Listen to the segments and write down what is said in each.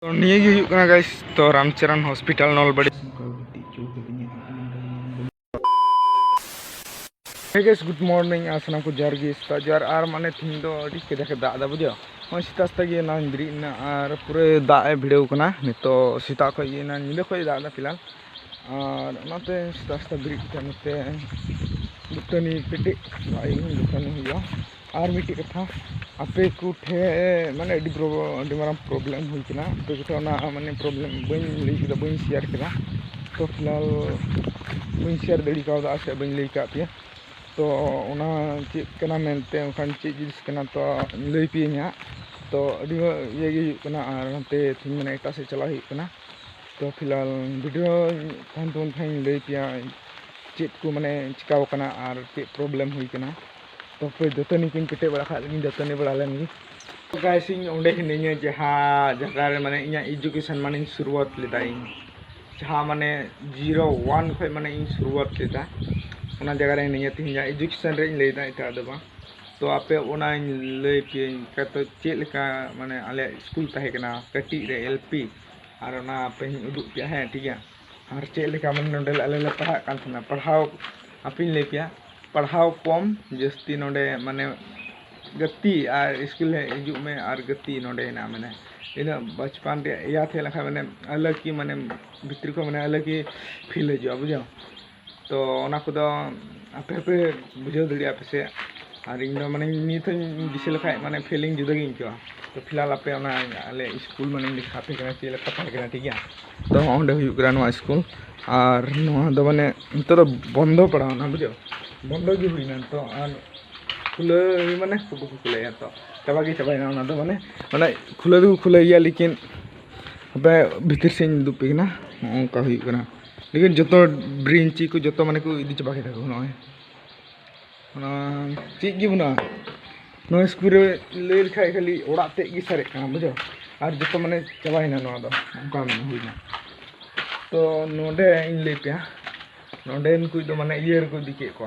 तो निये गाइस तो Ramcharan hospital Nalbari guys good morning आसना को जार गे स्टा जार आर माने थिन दो अडी के देखे दा बुझो हम सीता सीता गे ना इंद्री ना आर पूरे दा ए भिड़ो कना नितो सीता को ये ना नीले को दा दा फिलहाल और नाते सीता सीता बिरी के नते दुतनी पेटे आई दुतनी हुआ और मिट्टी कथा आपे कुठे माने अडी मारा प्रॉब्लम हुई कना तो कुठे ना माने प्रॉब्लम बइन लई के बइन शेयर करा तो फिलहाल बइन शेयर दड़ी का दा से बइन लई का पे तो ओना चेक कना मेनते ओखान चेक जिनिस कना तो लई पिया तो अडी ये गे कना और नते थिन माने एटा से चला हुई कना तो फिलहाल वीडियो थान तो थान लई पिया चेक को माने चिकाव कना और चेक प्रॉब्लम हुई कना तो फिर जतनी किन पेटे बड़ा खा लगी जतनी बड़ा लेंगी तो गाइस इन ओंडे हिनिया जहां जगह माने इया एजुकेशन माने शुरुआत लेदा इन जहां माने 01 खय माने इन शुरुआत लेदा ओना जगह रे निया थिन एजुकेशन रे लेदा इटा दबा तो आपे ओना लई पे का तो चेक लेका माने आले स्कूल ताहे कना कटी रे एलपी और ओना पे उदुक पे है ठीक है और चेक लेका माने नोडे आले ले पढ़ा कान थना पढ़ाओ अपिन ले पे पढ़ाओ कम जस्ती नोडे माने गति और स्कूल हिजू में और गति नोडे ना माने इन बचपन रे या थे लखा माने अलग की माने भितर को माने अलग ही फील हिजू बुझो तो ओना को दो आपे पे बुझो दड़िया पे से और इन माने नित दिसे लखा माने फीलिंग जुदा गिन को तो फिलहाल आपे ओना आले स्कूल माने लिखा पे कना चे लखा पढ़ कना ठीक है तो ओंडे हुयु करा नो स्कूल और नो दो माने तो बंद पड़ा ना बुझो बंद गी हुई ना तो और खुले माने खुले तो चाबा गे चाबायना ना तो माने माने खुले दो खुले या लेकिन अबे भीतर से दुपी ना ओंका हुई कना लेकिन जो ब्रिंची को जो माने को इदी चाबा के थाको नय ना चीज गी बना नो स्कूल रे ले खाय खाली ओड़ा ते गी सारे कना बुझो और जो माने चाबायना नो दो ओंका में हुई ना तो नोडे इन ले पे नोडे इनको दो माने ईयर को दिके को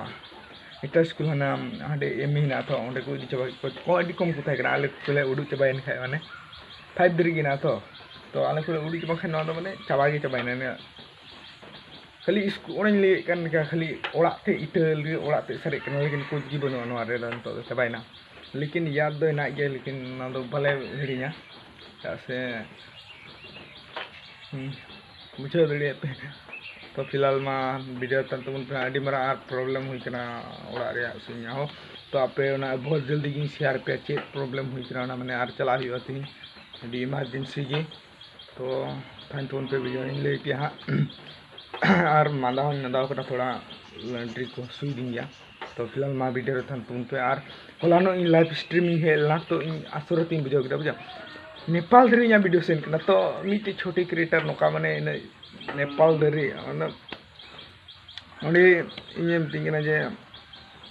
एटा स्कूल हना हाडे एम हिना तो ओंडे को इदी चाबा को अडी कम को थाय आले कोले उडु चाबायन खाय माने 5 दरी गिना तो आले कोले उडु चाबा खाय नो दो माने चाबा गे चाबायना ने खाली स्कूल ओरन ले कान का खाली ओड़ा ते इटल गे ओड़ा ते सारे कना लेकिन को जीवन नो आरे दन तो चाबायना लेकिन याद दो ना गे लेकिन ना दो भले हिड़िया से बुझो दड़िया पे तो फिलहाल मा वीडियो तन तुम अडी मारा प्रॉब्लम हुई कना ओड़ा रे सुनिया हो तो आपे ओना बहुत जल्दी गी शेयर पे चे प्रॉब्लम हुई कना ना माने आर चला हुई थी अडी इमरजेंसी गी तो थान तुम पे वीडियो इन ले पे हा और मादा हो नदा को थोड़ा लॉन्ड्री को सुई दिया तो फिलहाल मा वीडियो रे थान तुम पे और होलानो इन लाइव स्ट्रीमिंग है ला तो इन आसुरती बुझो गदा बुझा नेपाल दरी या वीडियो सेन कना तो मिटे छोटी क्रिएटर नोका माने नेपाल दरी ओंडे इᱧ तिंगना जे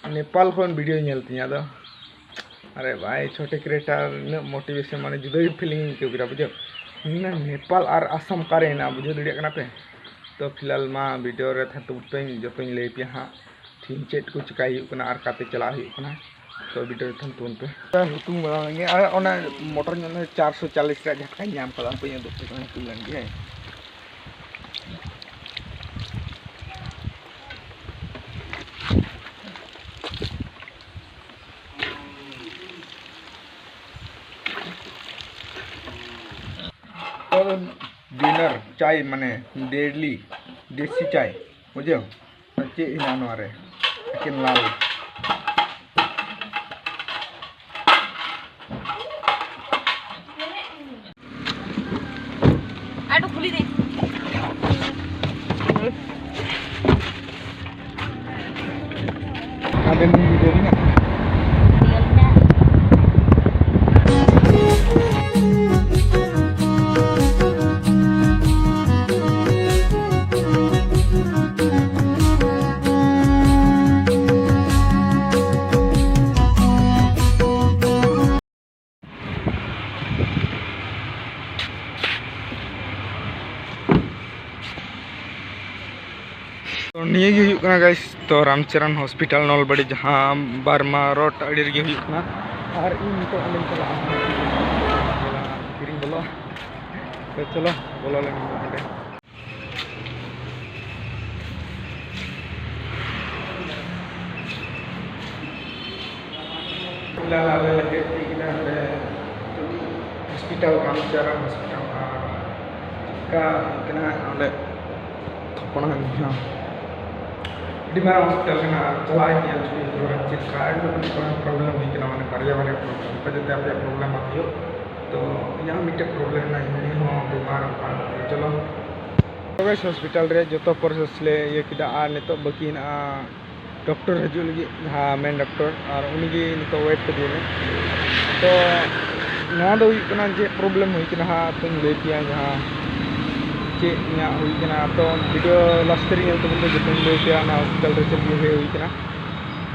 नेपाल खन वीडियो नेलतिया दो अरे भाई छोटे क्रिएटर न मोटिवेशन माने जुदा फीलिंग के बिरा बुझो ना नेपाल और असम कारे ना बुझो दड़िया कना पे तो फिलहाल मा वीडियो रे था तो जतों ले पे हां थिन चेट को चिकाई कना और काते चला हुई कना तो वीडियो थन तुन पे हुतुम बलांगे ओना मोटर ने 440 रा झटका नाम कला पे दो पे तुलन गे डिनर चाय माने डेली देसी चाय बुझो चे हिना नो रे किन लाल आटो खुली दे आदन वीडियो ना तो निये गे हुयु कना गाइस तो रामचरण हॉस्पिटल नलबाड़ी जहां बर्मा रोड अड़ी रे हुयु कना और इन तो अंदर चला किरिंग बोलो तो चलो बोलो लेंगे हॉस्पिटल काम चारा हॉस्पिटल का कना ऑले थपना है डिमार हॉस्पिटल ना चला है चेक कार्ड प्रॉब्लम हुई कना माने बारे बारे प्रॉब्लम पजते आप प्रॉब्लम आतियो तो यहाँ मिटे प्रॉब्लम ना हिनी हो बीमार चलो प्रवेश हॉस्पिटल रे जो तो प्रोसेस ले ये किदा आ नितो बाकी ना डॉक्टर हजू लगी हाँ मेन डॉक्टर और उनकी नितो वेट कर दिए तो ना दो जे प्रॉब्लम हुई कना हाँ तो ले पिया जहाँ चे हुई कना तो वीडियो लास्ट रे तो बंदे जतन ले पिया ना हॉस्पिटल रे चल गए हुई कना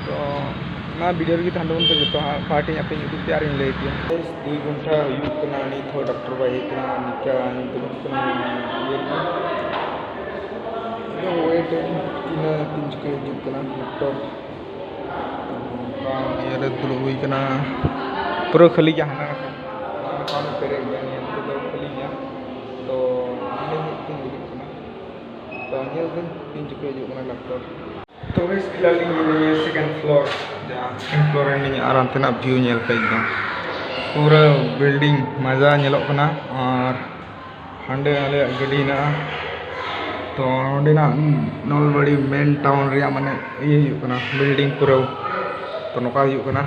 तो ना वीडियो गी थान बंदे जतो पार्टी अपने यूट्यूब पे आरिन ले पिया 2 घंटा हुई कना नी थो डॉक्टर बाई कना निका दुरुक कना ये तो वेट किना 3 के जुक कना डॉक्टर का ये रे दुरुक हुई कना पूरा खाली जहां काम पेरे गया तो खाली गया तो तो ये दिन 3 के जुक कना डॉक्टर तो इस फिलहाल ये सेकंड फ्लोर जहाँ सेकंड फ्लोर में आराम तेना व्यू नेल पे एकदम पूरा बिल्डिंग मजा नेलो कना और हांडे आले गड्डी ना तो ओंडे ना नलबाड़ी मेन टाउन रे माने ये हुई कना बिल्डिंग पूरा तो नोका हुई कना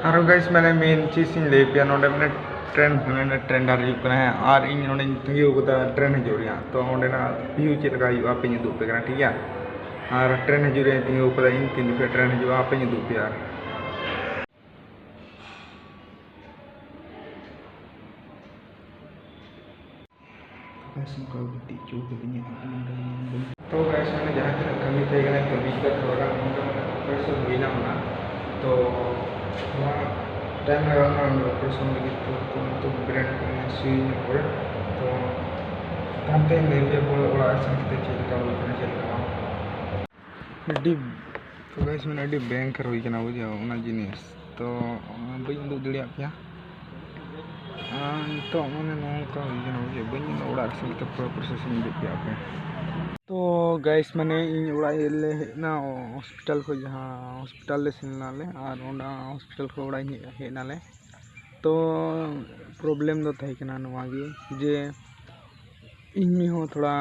और गाइस मैंने मेन चीज इन ले पिया नोडे मैंने ट्रेन डार हुई कना है और इन नोडे थगी होता ट्रेन हजू रिया तो ओंडे ना व्यू चेक लगा हुई पे दुप पे कना ठीक है और ट्रेन हजू रे तीन ऊपर इन 3 पे ट्रेन हजू पे दुप यार तो गाइस मैंने जहाँ तक कमी थे कभी का थोड़ा ऑपरेशन हुई ना होना तो थोड़ा टाइम लगा ऑपरेशन लगी तो ब्रेन को सुई पड़े तो ताते ले बोला संगते चलता हुआ चलता अड्डी तो गाइस मैंने अड्डी बैंकर हुई कना बुझे उना जिनिस तो बई उदुग दड़िया पिया तो मैंने नौका हुई कना बुझे बई उड़ा संगते पूरा प्रोसेसिंग दे पिया पे तो गाइस मैंने इन उड़ा ले ना हॉस्पिटल को जहाँ हॉस्पिटल ले सेना ले और ओना हॉस्पिटल को उड़ा हेना ले तो प्रॉब्लम दो थाई कना नवा गे जे इन हो थोड़ा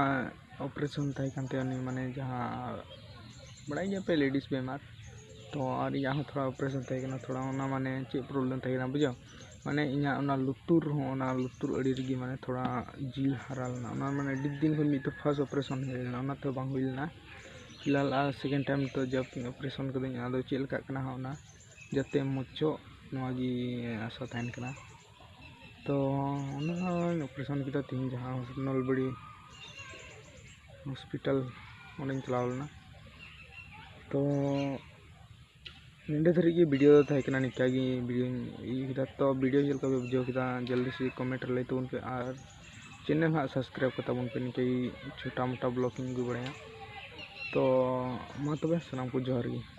ऑपरेशन थाई कानते माने जहाँ बड़ाई गया पे लेडीज बेमार तो और यहाँ थोड़ा ऑपरेशन थे थोड़ा ना माने चे प्रॉब्लम थे बुझो माने इना लुतुर अड़ी रगी माने थोड़ा जिल हराल ना माने डी दिन खन मिट फर्स्ट ऑपरेशन हेना तो बांग हुईना फिलहाल आ सेकेंड टाइम तो जब ऑपरेशन कदे आदो चे लका कना होना जते मुचो नवागी आशा तहन कना तो ऑपरेशन किता तीन जहाँ नलबाड़ी हॉस्पिटल ओने चलावलना तो निंदे धरी वीडियो था निका वीडियो तो वीडियो चलका बुझे किदा जल्दी से कमेंट लई तबन पे और चैनल हाँ सब्सक्राइब कर तबन पे निका छोटा मोटा ब्लॉगिंग भी बढ़िया तो मा तबे सनाम को जोहार गे।